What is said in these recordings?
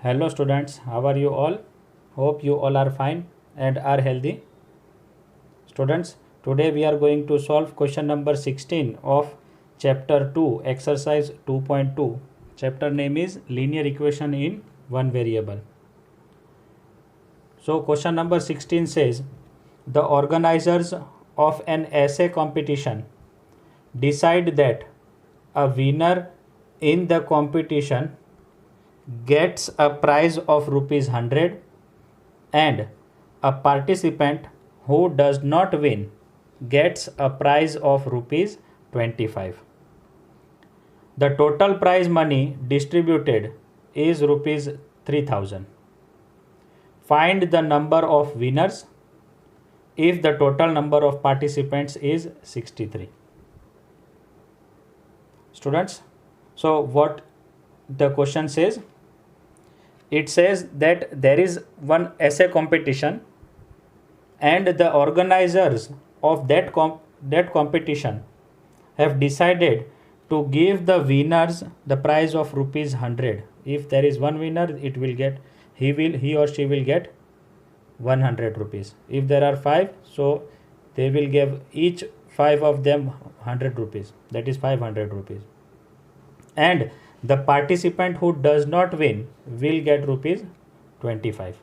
Hello students, how are you all? Hope you all are fine and are healthy. Students, today we are going to solve question number 16 of chapter 2, exercise 2.2. Chapter name is linear equation in one variable. So question number 16 says, the organizers of an essay competition decide that a winner in the competition gets a prize of rupees 100 and a participant who does not win gets a prize of rupees 25. The total prize money distributed is rupees 3000. Find the number of winners if the total number of participants is 63. Students, so what the question says? It says that there is one essay competition and the organizers of that competition have decided to give the winners the prize of rupees 100. If there is one winner, it will get he or she will get 100 rupees. If there are 5, so they will give each 5 of them 100 rupees, that is 500 rupees. And the participant who does not win will get rupees 25.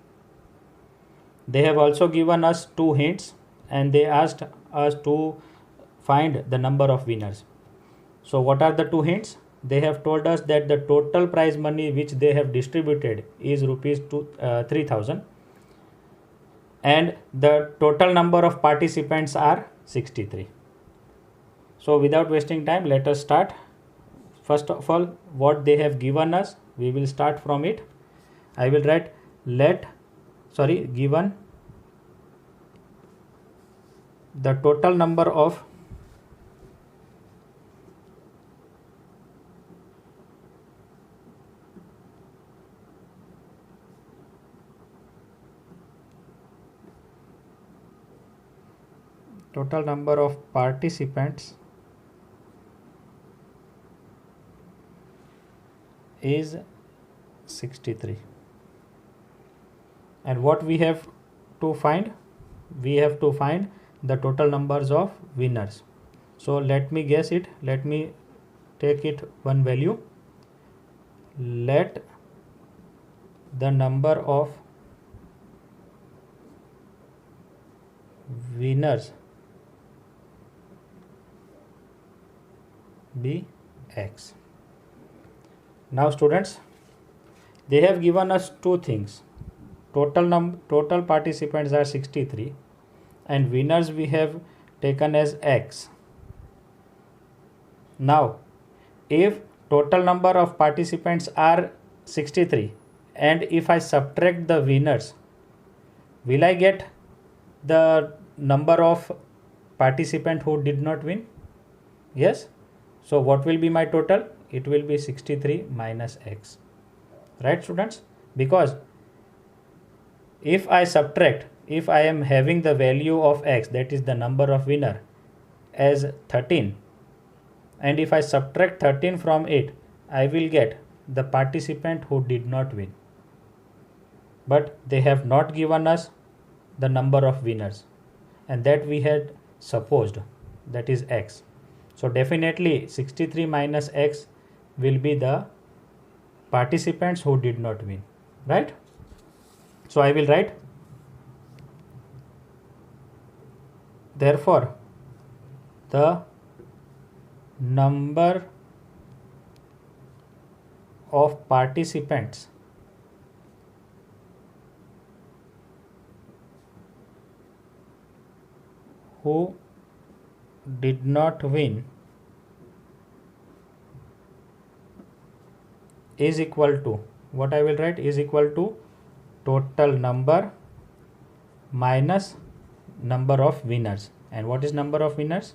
They have also given us 2 hints and they asked us to find the number of winners. So what are the 2 hints? They have told us that the total prize money which they have distributed is rupees 3000 and the total number of participants are 63. So without wasting time, let us start. First of all, what they have given us, we will start from it. I will write given the total number of participants is 63. And what we have to find? We have to find the total numbers of winners. So let me guess it. Let me take it one value. Let the number of winners be X. Now students, they have given us 2 things. Total participants are 63 and winners we have taken as X. Now if total number of participants are 63 and if I subtract the winners, will I get the number of participants who did not win? Yes. So what will be my total? It will be 63 minus X. Right students? Because if I subtract, if I am having the value of X, that is the number of winner, as 13, and if I subtract 13 from it, I will get the participant who did not win. But they have not given us the number of winners, and that we had supposed, that is X. So definitely 63 minus X will be the participants who did not win, right? So I will write, therefore the number of participants who did not win is equal to, what I will write, is equal to total number minus number of winners. And what is number of winners?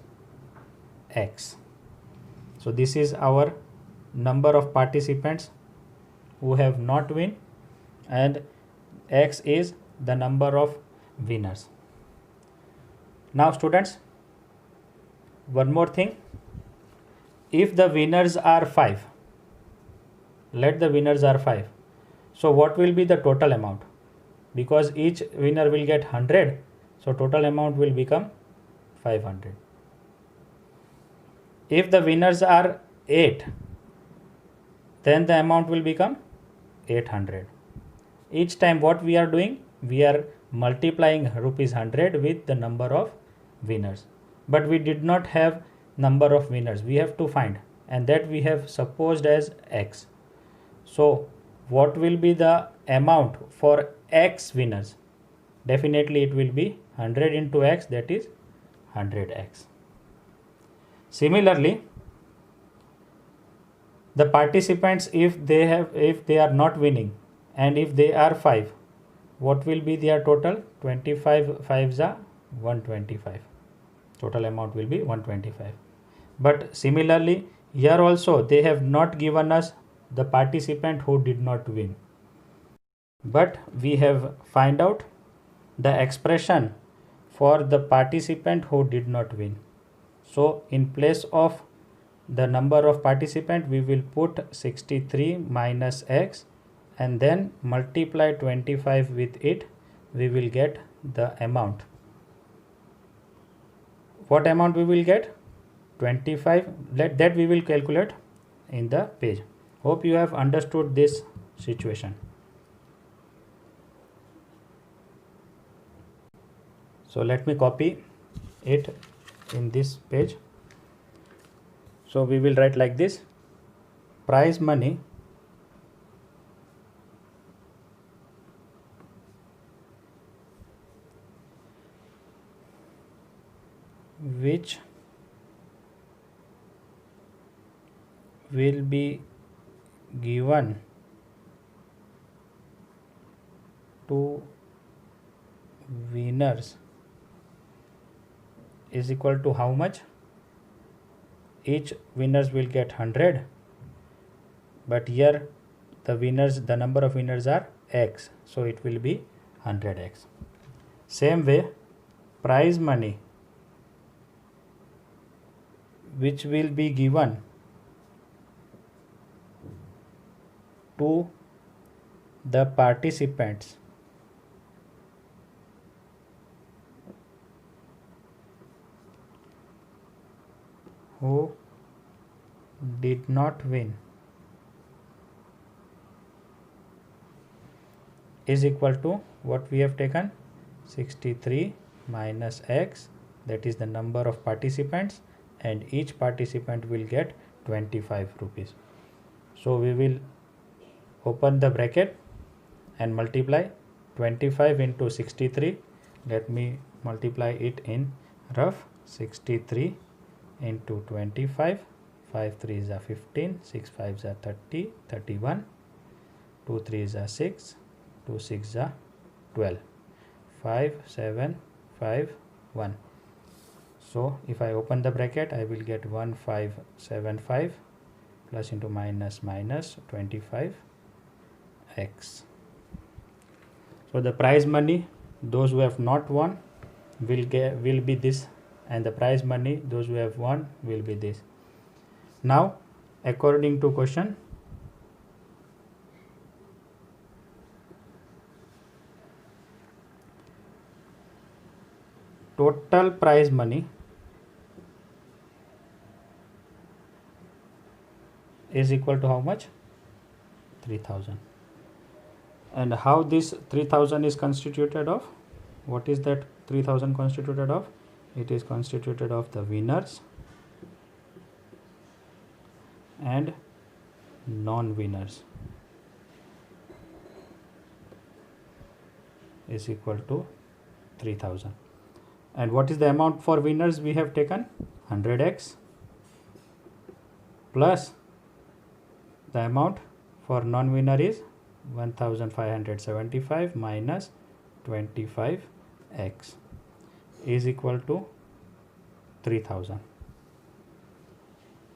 X. So this is our number of participants who have not win and X is the number of winners. Now students, one more thing. If the winners are 5, let the winners are 5. So what will be the total amount? Because each winner will get 100, so total amount will become 500. If the winners are 8, then the amount will become 800. Each time what we are doing, we are multiplying rupees 100 with the number of winners. But we did not have number of winners. We have to find, and that we have supposed as X. So what will be the amount for X winners? Definitely it will be 100 into X, that is 100X. Similarly, the participants, if they are not winning, and if they are 5, what will be their total? 25 5s are 125. Total amount will be 125. But similarly, here also they have not given us the participant who did not win, but we have find out the expression for the participant who did not win. So in place of the number of participant, we will put 63 minus X and then multiply 25 with it. We will get the amount. What amount we will get? 25. That we will calculate in the page. Hope you have understood this situation. So let me copy it in this page. So we will write like this: prize money which will be given to winners is equal to how much? Each winners will get 100, but here the number of winners are X, so it will be 100X. Same way, prize money which will be given to the participants who did not win is equal to what we have taken? 63 minus X, that is the number of participants, and each participant will get 25 rupees. So we will open the bracket and multiply 25 into 63. Let me multiply it in rough. 63 into 25, 5 3s are 15, 6 5s are 30, 31, 2 3s are 6, 2 6s are 12, 5 7 5 1. So if I open the bracket, I will get 1575 plus into minus minus 25X. So the prize money, those who have not won will be this, and the prize money those who have won will be this. Now according to question, total prize money is equal to how much? 3000. And how this 3000 is constituted of? What is that 3000 constituted of? It is constituted of the winners and non-winners is equal to 3000. And what is the amount for winners? We have taken 100X plus the amount for non-winner is 1575 minus 25X is equal to 3000.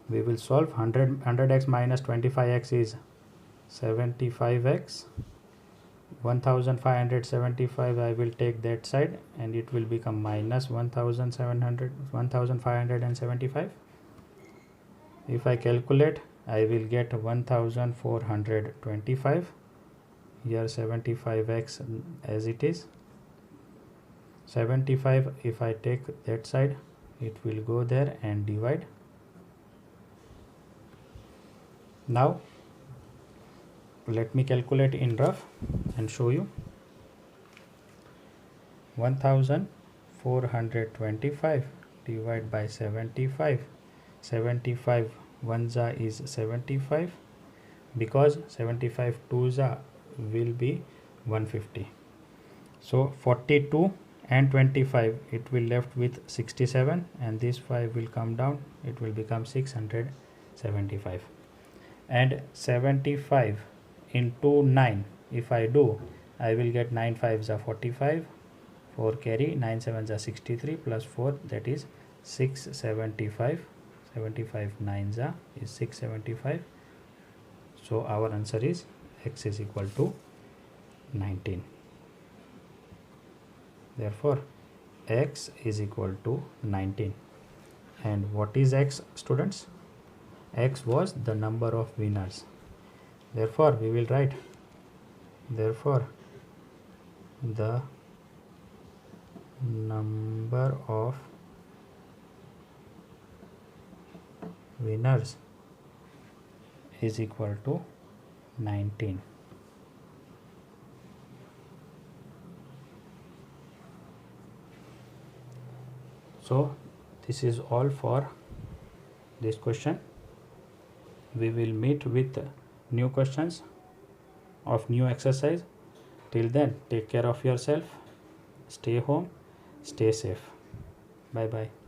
We will solve 100X minus 25X is 75X. 1575 I will take that side and it will become minus 1575. If I calculate, I will get 1425. here 75x as it is. 75, if I take that side, it will go there and divide. Now let me calculate in rough and show you. 1425 divided by 75. 75 1 is 75, because 75 2 will be 150. So 42 and 25, it will left with 67, and this 5 will come down, it will become 675. And 75 into 9, if I do, I will get 9 5s are 45, 4 carry, 9 7s are 63, plus 4, that is 675. 75 9s is 675. So our answer is x is equal to 19. Therefore x is equal to 19. And what is x, students? X was the number of winners. Therefore we will write, therefore the number of winners is equal to 19. So this is all for this question. We will meet with new questions of new exercise. Till then, take care of yourself, stay home, stay safe. Bye bye.